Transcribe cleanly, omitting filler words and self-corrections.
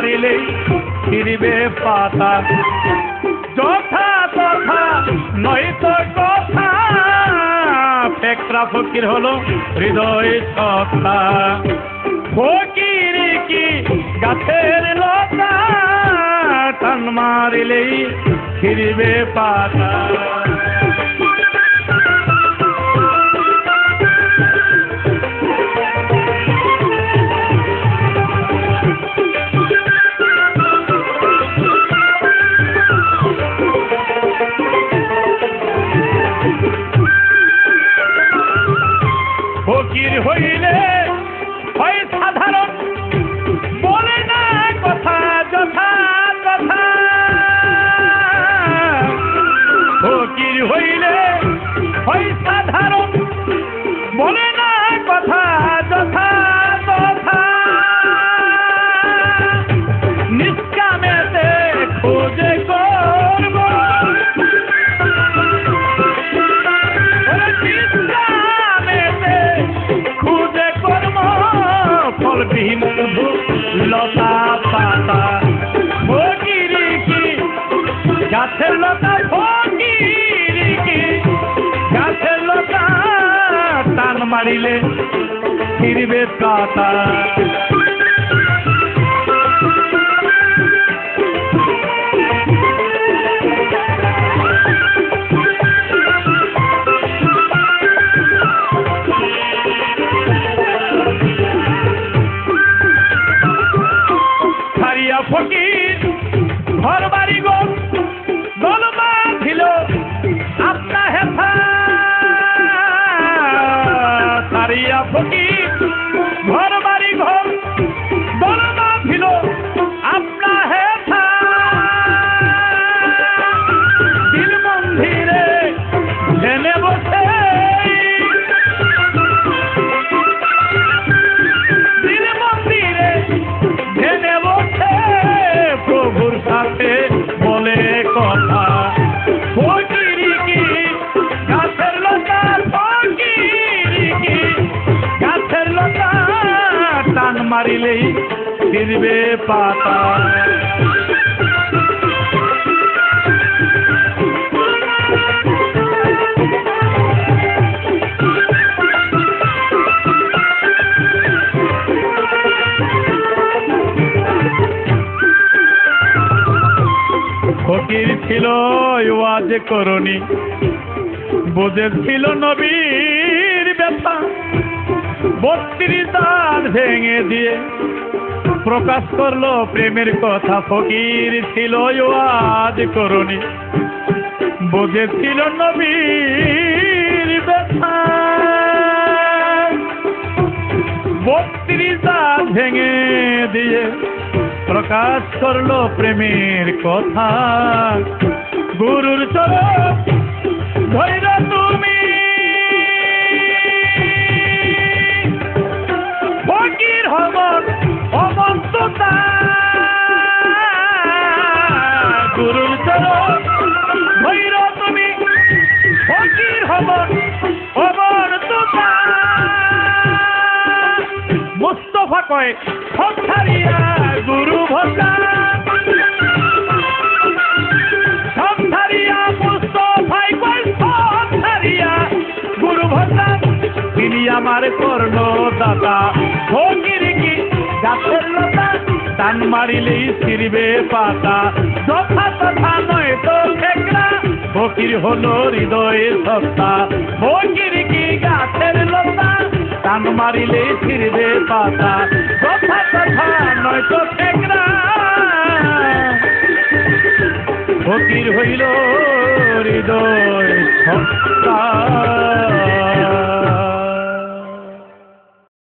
মারিলেই ফিরবে পাতা যথা তথা নয়তো কথা ফেকরা ফকির হলো হৃদয় সত্তা ফকির কি গাছের লতা টান মারিলেই ফিরবে পাতা ফকির হইলে হয় সাধারণ বলে না কথা যথা তথা ফকির হইলে হয় সাধারণ বলে না কথা যথা তথা নিষ্কামেতে খোঁজে করব ফলবিহীন লতা পাতা ফকির কি গাছের লতা ফকির কি গাছের লতা টান মারিলে ফিরবে পাতা ফকির ঘর বাড়ি গোল গোলমা ছিল আপনা হেথা সারিয়া ফকির ঘর বাড়ি গোল গোলমা ছিল আপনা হেথা দিল মন্দিরে জেনে বসে বলে কথা ফকির কি গাছের লতা ফকির কি গাছের লতা টান মারিলেই ফিরবে পাতা ফকির ছিল ওয়াজ করণী বুঝেছিল নবীর ব্যথা 32 দাঁত ভেঙে দিয়ে প্রকাশ করলো প্রেমের কথা ফকির ছিল ওয়াজ করণী বুঝেছিল নবীর ব্যথা 32 দাঁত ভেঙে দিয়ে প্রকাশ করলো প্রেমের কথা গুরুর চরণ ধৈর্য তুমি ফকির হবন অমন্ততা গুরুর চরণ ধৈর্য তুমি ফকির হবন অমন্ততা মুস্তফা কয় সন্ধারিয়া গুরু ভোলা সন্ধারিয়া মুস্তফাই কয় সন্ধারিয়া গুরু ভোলা তিনি আমার কর্ণদাতা ফকির কি গাছের লতা টান মারিলেই ফিরবে পাতা যথা তথা নয় তো ঠেকরা ফকির হলো হৃদয়ের সত্তা ফকির কি গাছের লতা টান মারিলে ফিরবে পাতা যথা তথা নয়তো ঠেকরা ফকির হইল হৃদয় সত্তা